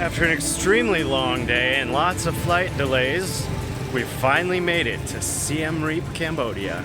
After an extremely long day and lots of flight delays, we finally made it to Siem Reap, Cambodia.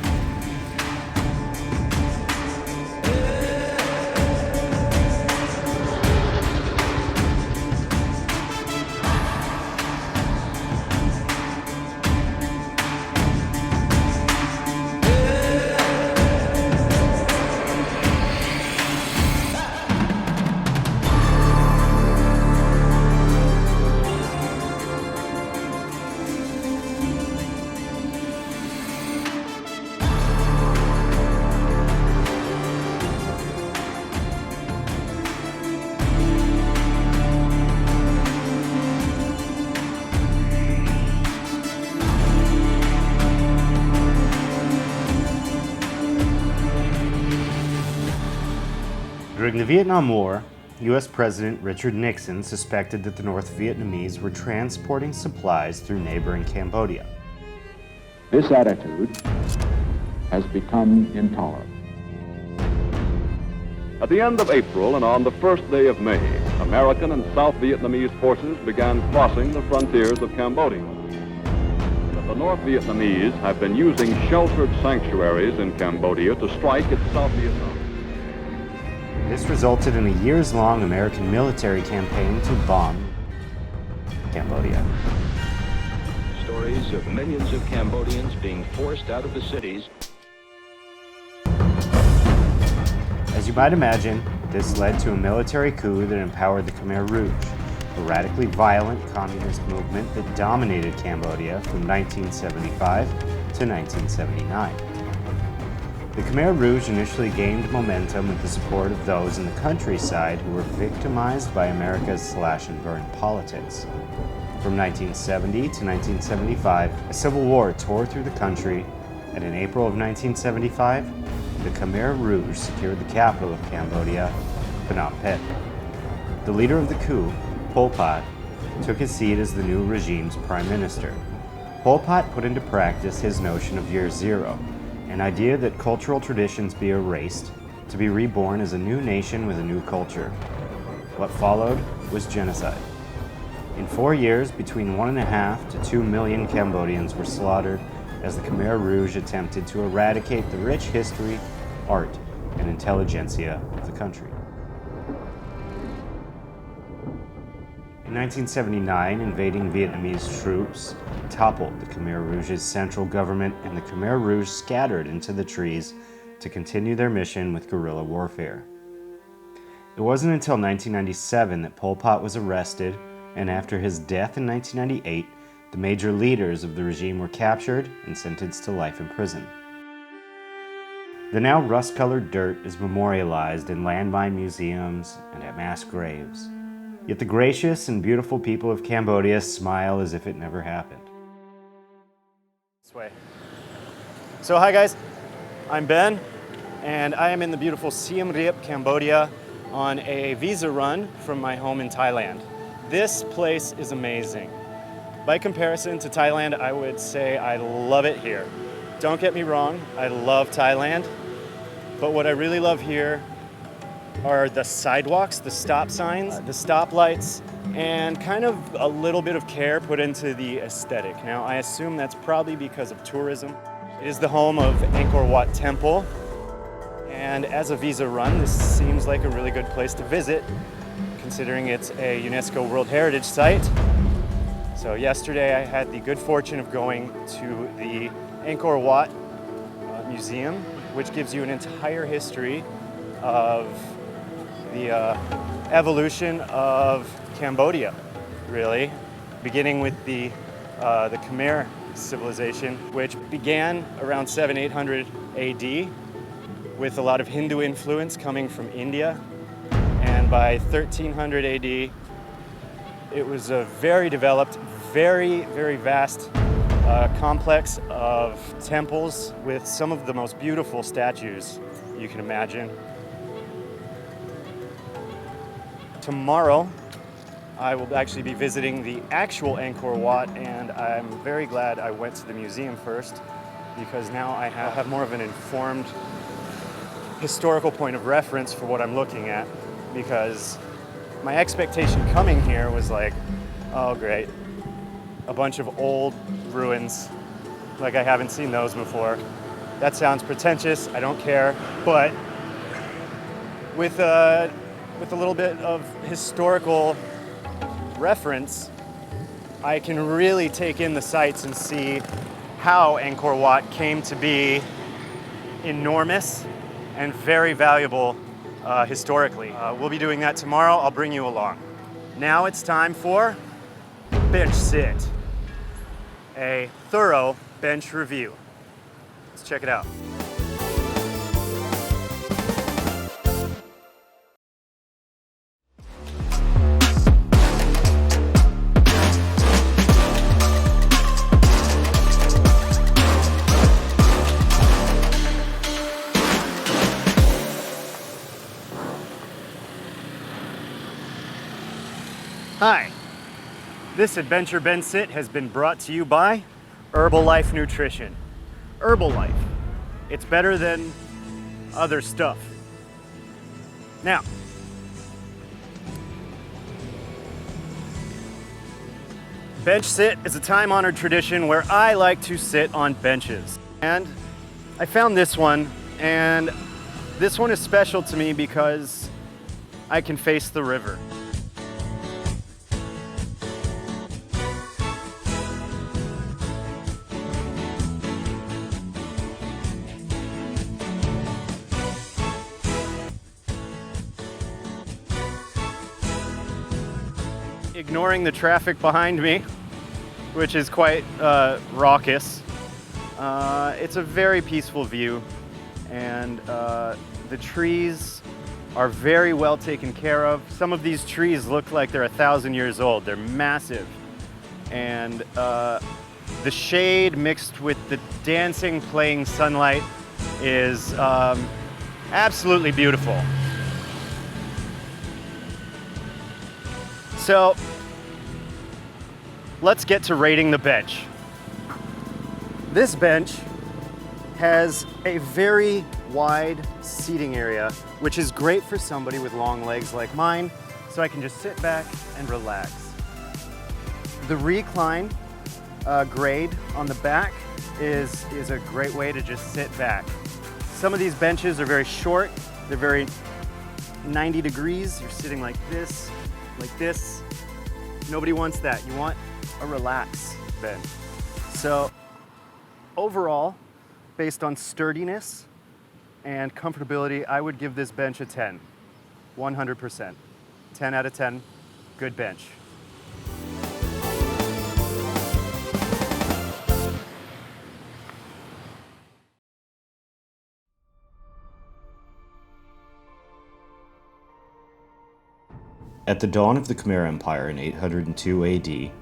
During the Vietnam War, U.S. President Richard Nixon suspected that the North Vietnamese were transporting supplies through neighboring Cambodia. This attitude has become intolerable. At the end of April and on the first day of May, American and South Vietnamese forces began crossing the frontiers of Cambodia. But the North Vietnamese have been using sheltered sanctuaries in Cambodia to strike at South Vietnam. This resulted in a years-long American military campaign to bomb Cambodia. Stories of millions of Cambodians being forced out of the cities. As you might imagine, this led to a military coup that empowered the Khmer Rouge, a radically violent communist movement that dominated Cambodia from 1975 to 1979. The Khmer Rouge initially gained momentum with the support of those in the countryside who were victimized by America's slash-and-burn politics. From 1970 to 1975, a civil war tore through the country, and in April of 1975, the Khmer Rouge secured the capital of Cambodia, Phnom Penh. The leader of the coup, Pol Pot, took his seat as the new regime's prime minister. Pol Pot put into practice his notion of Year Zero, an idea that cultural traditions be erased to be reborn as a new nation with a new culture. What followed was genocide. In 4 years, between 1.5 to 2 million Cambodians were slaughtered as the Khmer Rouge attempted to eradicate the rich history, art, and intelligentsia of the country. In 1979, invading Vietnamese troops toppled the Khmer Rouge's central government, and the Khmer Rouge scattered into the trees to continue their mission with guerrilla warfare. It wasn't until 1997 that Pol Pot was arrested, and after his death in 1998, the major leaders of the regime were captured and sentenced to life in prison. The now rust-colored dirt is memorialized in landmine museums and at mass graves. Yet the gracious and beautiful people of Cambodia smile as if it never happened. This way. So hi guys, I'm Ben, and I am in the beautiful Siem Reap, Cambodia, on a visa run from my home in Thailand. This place is amazing. By comparison to Thailand, I would say I love it here. Don't get me wrong, I love Thailand, but what I really love here are the sidewalks, the stop signs, the stoplights, and kind of a little bit of care put into the aesthetic. Now, I assume that's probably because of tourism. It is the home of Angkor Wat Temple, and as a visa run, this seems like a really good place to visit, considering it's a UNESCO World Heritage Site. So yesterday I had the good fortune of going to the Angkor Wat Museum, which gives you an entire history of the evolution of Cambodia, really, beginning with the Khmer civilization, which began around 700-800 AD with a lot of Hindu influence coming from India, and by 1300 AD it was a very developed, very vast complex of temples with some of the most beautiful statues you can imagine. Tomorrow, I will actually be visiting the actual Angkor Wat, and I'm very glad I went to the museum first, because now I have more of an informed historical point of reference for what I'm looking at, because My expectation coming here was like, oh great, a bunch of old ruins. Like I haven't seen those before. That sounds pretentious, I don't care, but with a little bit of historical reference, I can really take in the sights and see how Angkor Wat came to be enormous and very valuable historically. We'll be doing that tomorrow. I'll bring you along. Now it's time for bench sit, a thorough bench review. Let's check it out. Hi, this Adventure Ben Sit has been brought to you by Herbalife Nutrition. Herbalife, it's better than other stuff. Now, bench sit is a time-honored tradition where I like to sit on benches. And I found this one, and this one is special to me because I can face the river. Ignoring the traffic behind me, which is quite raucous, it's a very peaceful view, and the trees are very well taken care of. Some of these trees look like they're 1,000 years old. They're massive, and the shade mixed with the dancing, playing sunlight is absolutely beautiful. So let's get to rating the bench. This bench has a very wide seating area, which is great for somebody with long legs like mine, so I can just sit back and relax. The recline grade on the back is a great way to just sit back. Some of these benches are very short, they're very 90 degrees, you're sitting like this. Nobody wants that. You want a relaxed bench. So overall, based on sturdiness and comfortability, I would give this bench a 10, 100%. 10 out of 10, good bench. At the dawn of the Khmer Empire in 802 AD,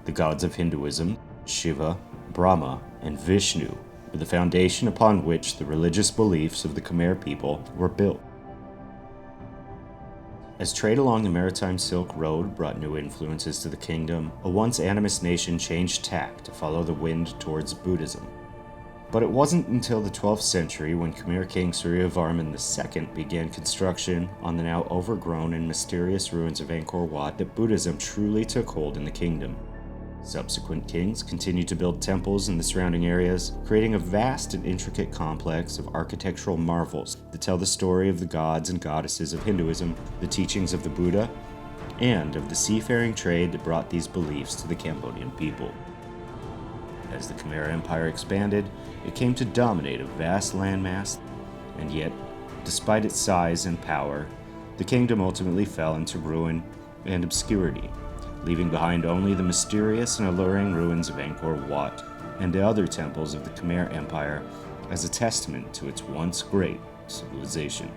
the gods of Hinduism, Shiva, Brahma, and Vishnu, were the foundation upon which the religious beliefs of the Khmer people were built. As trade along the maritime Silk Road brought new influences to the kingdom, a once animist nation changed tack to follow the wind towards Buddhism. But it wasn't until the 12th century when Khmer King Suryavarman II began construction on the now overgrown and mysterious ruins of Angkor Wat that Buddhism truly took hold in the kingdom. Subsequent kings continued to build temples in the surrounding areas, creating a vast and intricate complex of architectural marvels that tell the story of the gods and goddesses of Hinduism, the teachings of the Buddha, and of the seafaring trade that brought these beliefs to the Cambodian people. As the Khmer Empire expanded, it came to dominate a vast landmass, and yet, despite its size and power, the kingdom ultimately fell into ruin and obscurity, leaving behind only the mysterious and alluring ruins of Angkor Wat and the other temples of the Khmer Empire as a testament to its once great civilization.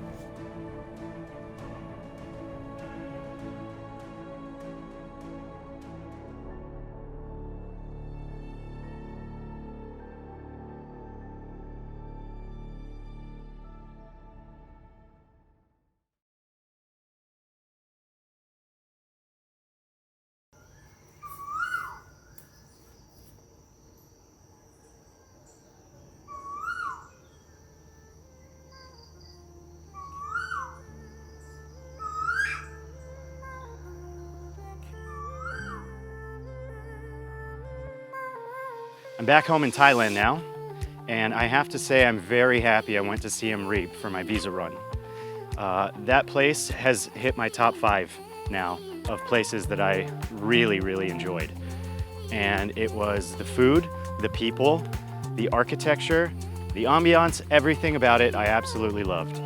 I'm back home in Thailand now, and I have to say I'm very happy I went to Siem Reap for my visa run. That place has hit my top 5 now of places that I really, really enjoyed. And it was the food, the people, the architecture, the ambiance, everything about it I absolutely loved.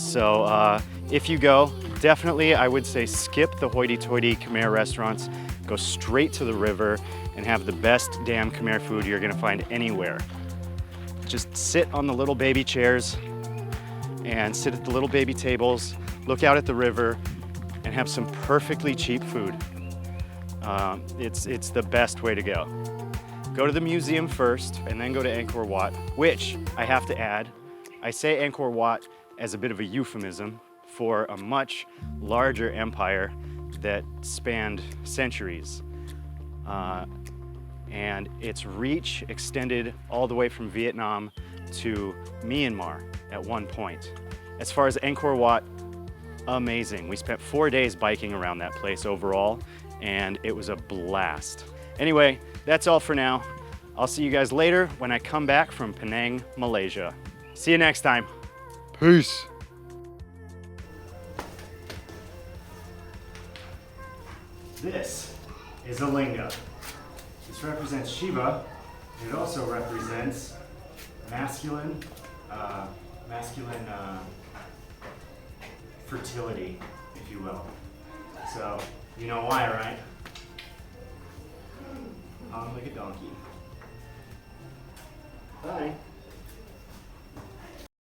So if you go, definitely I would say skip the hoity-toity Khmer restaurants, go straight to the river and have the best damn Khmer food you're gonna find anywhere. Just sit on the little baby chairs and sit at the little baby tables, look out at the river, and have some perfectly cheap food. It's the best way to go. Go to the museum first and then go to Angkor Wat, which I have to add, I say Angkor Wat as a bit of a euphemism for a much larger empire that spanned centuries. And its reach extended all the way from Vietnam to Myanmar at one point. As far as Angkor Wat, amazing. We spent 4 days biking around that place overall, and it was a blast. Anyway, that's all for now. I'll see you guys later when I come back from Penang, Malaysia. See you next time. Peace. This is a linga. This represents Shiva. It also represents masculine fertility, if you will. So, you know why, right? Hung like a donkey. Bye.